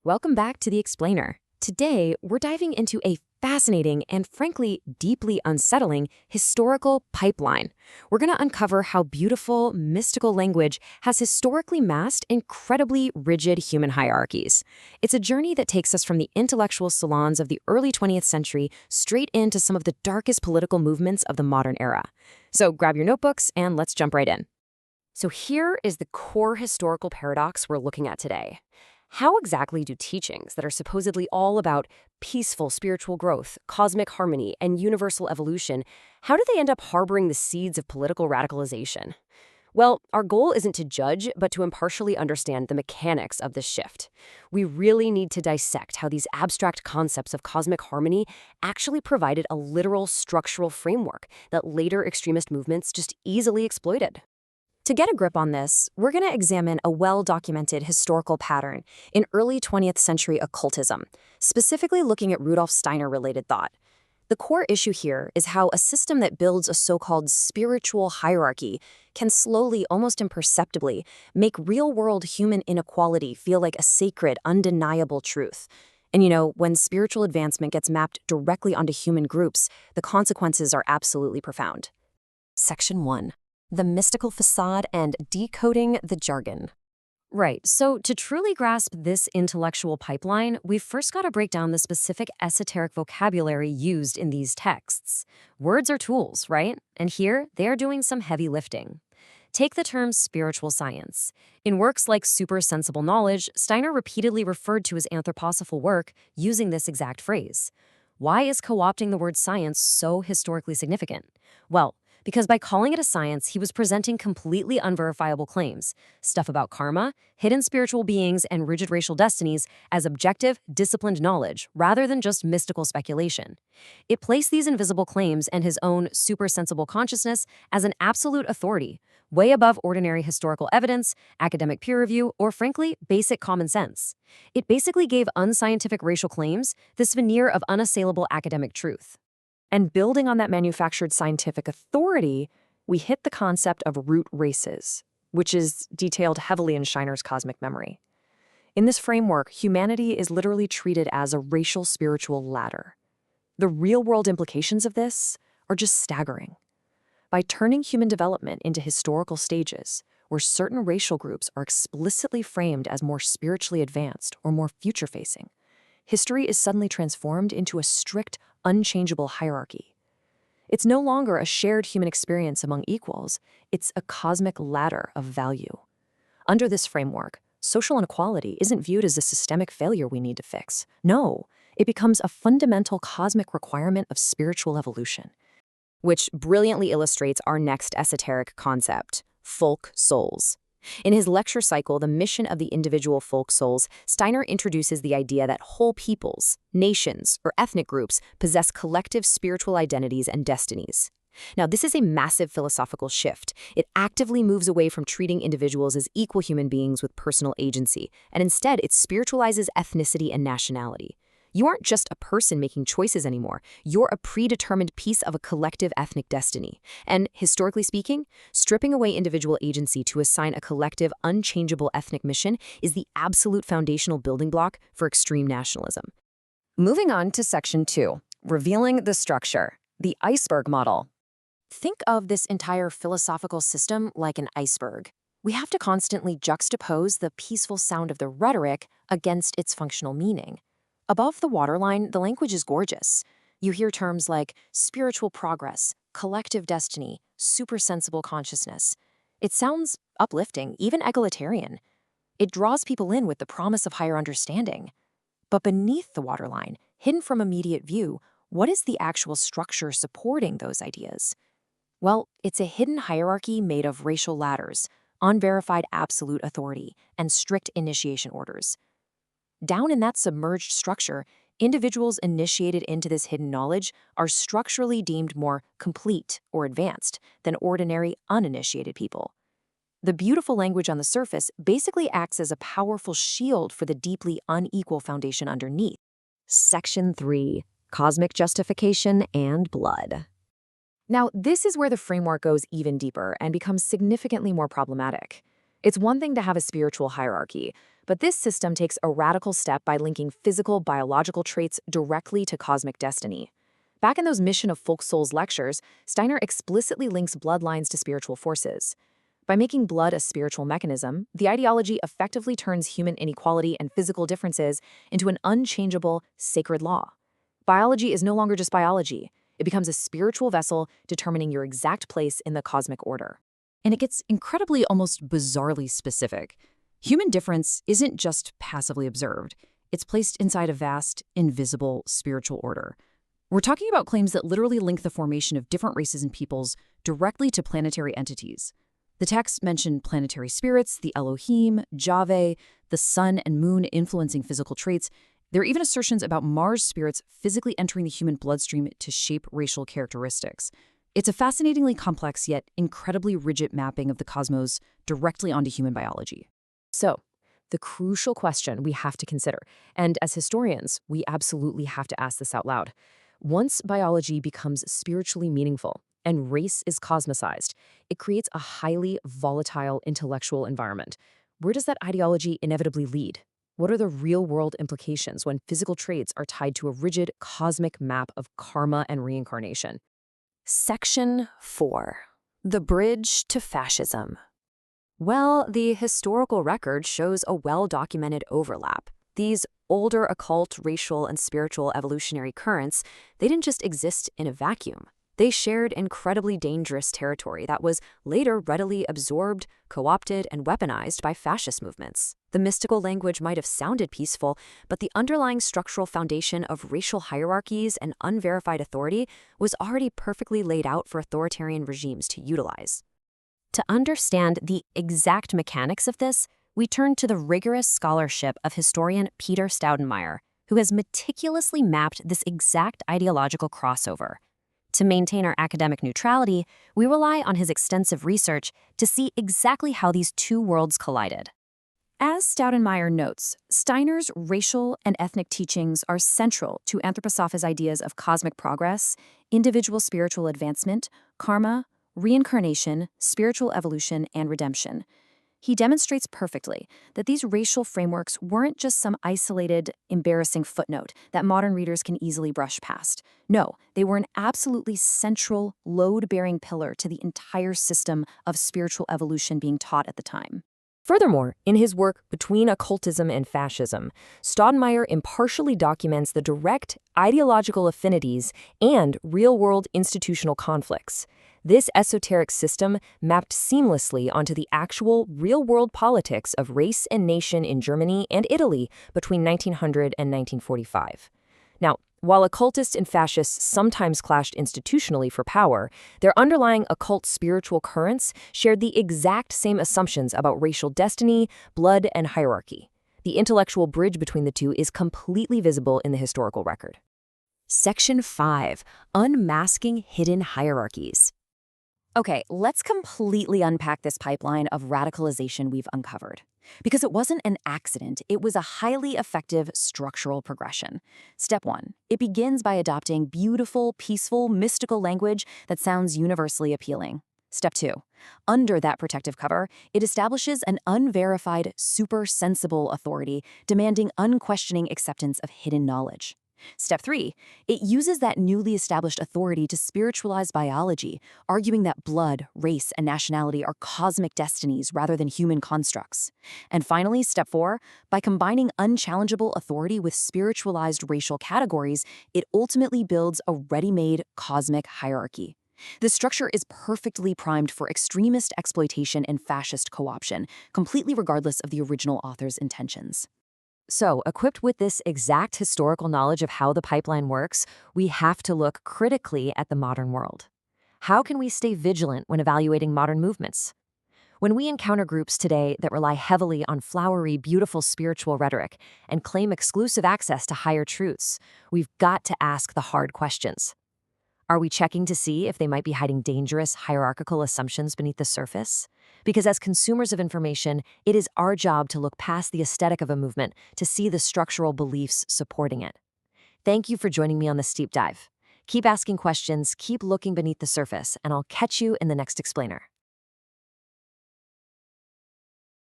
Welcome back to The Explainer. Today, we're diving into a fascinating and frankly deeply unsettling historical pipeline. We're going to uncover how beautiful, mystical language has historically masked incredibly rigid human hierarchies. It's a journey that takes us from the intellectual salons of the early 20th century straight into some of the darkest political movements of the modern era. So grab your notebooks and let's jump right in. So here is the core historical paradox we're looking at today. How exactly do teachings that are supposedly all about peaceful spiritual growth, cosmic harmony, and universal evolution, how do they end up harboring the seeds of political radicalization? Well, our goal isn't to judge, but to impartially understand the mechanics of this shift. We really need to dissect how these abstract concepts of cosmic harmony actually provided a literal structural framework that later extremist movements just easily exploited. To get a grip on this, we're going to examine a well-documented historical pattern in early 20th century occultism, specifically looking at Rudolf Steiner-related thought. The core issue here is how a system that builds a so-called spiritual hierarchy can slowly, almost imperceptibly, make real-world human inequality feel like a sacred, undeniable truth. And when spiritual advancement gets mapped directly onto human groups, the consequences are absolutely profound. Section 1. The mystical facade and decoding the jargon. Right, so to truly grasp this intellectual pipeline, we've first got to break down the specific esoteric vocabulary used in these texts. Words are tools, right? And here, they're doing some heavy lifting. Take the term spiritual science. In works like Supersensible Knowledge, Steiner repeatedly referred to his anthroposophical work using this exact phrase. Why is co-opting the word science so historically significant? Well, because by calling it a science, he was presenting completely unverifiable claims, stuff about karma, hidden spiritual beings, and rigid racial destinies as objective, disciplined knowledge, rather than just mystical speculation. It placed these invisible claims and his own supersensible consciousness as an absolute authority, way above ordinary historical evidence, academic peer review, or frankly, basic common sense. It basically gave unscientific racial claims this veneer of unassailable academic truth. And building on that manufactured scientific authority, we hit the concept of root races, which is detailed heavily in Steiner's Cosmic Memory. In this framework, humanity is literally treated as a racial spiritual ladder. The real-world implications of this are just staggering. By turning human development into historical stages, where certain racial groups are explicitly framed as more spiritually advanced or more future-facing, history is suddenly transformed into a strict, unchangeable hierarchy. It's no longer a shared human experience among equals, it's a cosmic ladder of value. Under this framework, social inequality isn't viewed as a systemic failure we need to fix. No, it becomes a fundamental cosmic requirement of spiritual evolution. Which brilliantly illustrates our next esoteric concept, folk souls. In his lecture cycle, The Mission of the Individual Folk Souls, Steiner introduces the idea that whole peoples, nations, or ethnic groups possess collective spiritual identities and destinies. Now, this is a massive philosophical shift. It actively moves away from treating individuals as equal human beings with personal agency, and instead it spiritualizes ethnicity and nationality. You aren't just a person making choices anymore. You're a predetermined piece of a collective ethnic destiny. And historically speaking, stripping away individual agency to assign a collective, unchangeable ethnic mission is the absolute foundational building block for extreme nationalism. Moving on to Section 2, revealing the structure, the iceberg model. Think of this entire philosophical system like an iceberg. We have to constantly juxtapose the peaceful sound of the rhetoric against its functional meaning. Above the waterline, the language is gorgeous. You hear terms like spiritual progress, collective destiny, supersensible consciousness. It sounds uplifting, even egalitarian. It draws people in with the promise of higher understanding. But beneath the waterline, hidden from immediate view, what is the actual structure supporting those ideas? Well, it's a hidden hierarchy made of racial ladders, unverified absolute authority, and strict initiation orders. Down in that submerged structure, individuals initiated into this hidden knowledge are structurally deemed more complete or advanced than ordinary uninitiated people. The beautiful language on the surface basically acts as a powerful shield for the deeply unequal foundation underneath. Section 3. Cosmic Justification and Blood. Now, this is where the framework goes even deeper and becomes significantly more problematic. It's one thing to have a spiritual hierarchy, but this system takes a radical step by linking physical, biological traits directly to cosmic destiny. Back in those Mission of Folk Souls lectures, Steiner explicitly links bloodlines to spiritual forces. By making blood a spiritual mechanism, the ideology effectively turns human inequality and physical differences into an unchangeable, sacred law. Biology is no longer just biology. It becomes a spiritual vessel determining your exact place in the cosmic order. And it gets incredibly, almost bizarrely specific. Human difference isn't just passively observed. It's placed inside a vast, invisible spiritual order. We're talking about claims that literally link the formation of different races and peoples directly to planetary entities. The texts mention planetary spirits, the Elohim, Jahve, the sun and moon influencing physical traits. There are even assertions about Mars spirits physically entering the human bloodstream to shape racial characteristics. It's a fascinatingly complex yet incredibly rigid mapping of the cosmos directly onto human biology. So, the crucial question we have to consider, and as historians, we absolutely have to ask this out loud. Once biology becomes spiritually meaningful and race is cosmicized, it creates a highly volatile intellectual environment. Where does that ideology inevitably lead? What are the real-world implications when physical traits are tied to a rigid cosmic map of karma and reincarnation? Section 4. The Bridge to Fascism. Well, the historical record shows a well-documented overlap. These older occult, racial, and spiritual evolutionary currents, they didn't just exist in a vacuum. They shared incredibly dangerous territory that was later readily absorbed, co-opted, and weaponized by fascist movements. The mystical language might have sounded peaceful, but the underlying structural foundation of racial hierarchies and unverified authority was already perfectly laid out for authoritarian regimes to utilize. To understand the exact mechanics of this, we turn to the rigorous scholarship of historian Peter Staudenmeier, who has meticulously mapped this exact ideological crossover. To maintain our academic neutrality, we rely on his extensive research to see exactly how these two worlds collided. As Staudenmeier notes, Steiner's racial and ethnic teachings are central to Anthroposophy's ideas of cosmic progress, individual spiritual advancement, karma, reincarnation, spiritual evolution, and redemption. He demonstrates perfectly that these racial frameworks weren't just some isolated, embarrassing footnote that modern readers can easily brush past. No, they were an absolutely central, load-bearing pillar to the entire system of spiritual evolution being taught at the time. Furthermore, in his work Between Occultism and Fascism, Staudenmeier impartially documents the direct ideological affinities and real-world institutional conflicts. This esoteric system mapped seamlessly onto the actual real-world politics of race and nation in Germany and Italy between 1900 and 1945. Now, while occultists and fascists sometimes clashed institutionally for power, their underlying occult spiritual currents shared the exact same assumptions about racial destiny, blood, and hierarchy. The intellectual bridge between the two is completely visible in the historical record. Section 5. Unmasking Hidden Hierarchies. Okay, let's completely unpack this pipeline of radicalization we've uncovered. Because it wasn't an accident, it was a highly effective structural progression. Step 1. It begins by adopting beautiful, peaceful, mystical language that sounds universally appealing. Step 2. Under that protective cover, it establishes an unverified, super-sensible authority demanding unquestioning acceptance of hidden knowledge. Step 3. It uses that newly established authority to spiritualize biology, arguing that blood, race, and nationality are cosmic destinies rather than human constructs. And finally, Step 4. By combining unchallengeable authority with spiritualized racial categories, it ultimately builds a ready-made cosmic hierarchy. The structure is perfectly primed for extremist exploitation and fascist co-option, completely regardless of the original author's intentions. So, equipped with this exact historical knowledge of how the pipeline works, we have to look critically at the modern world. How can we stay vigilant when evaluating modern movements? When we encounter groups today that rely heavily on flowery, beautiful spiritual rhetoric and claim exclusive access to higher truths, we've got to ask the hard questions. Are we checking to see if they might be hiding dangerous hierarchical assumptions beneath the surface? Because as consumers of information, it is our job to look past the aesthetic of a movement to see the structural beliefs supporting it. Thank you for joining me on this deep dive. Keep asking questions, keep looking beneath the surface, and I'll catch you in the next explainer.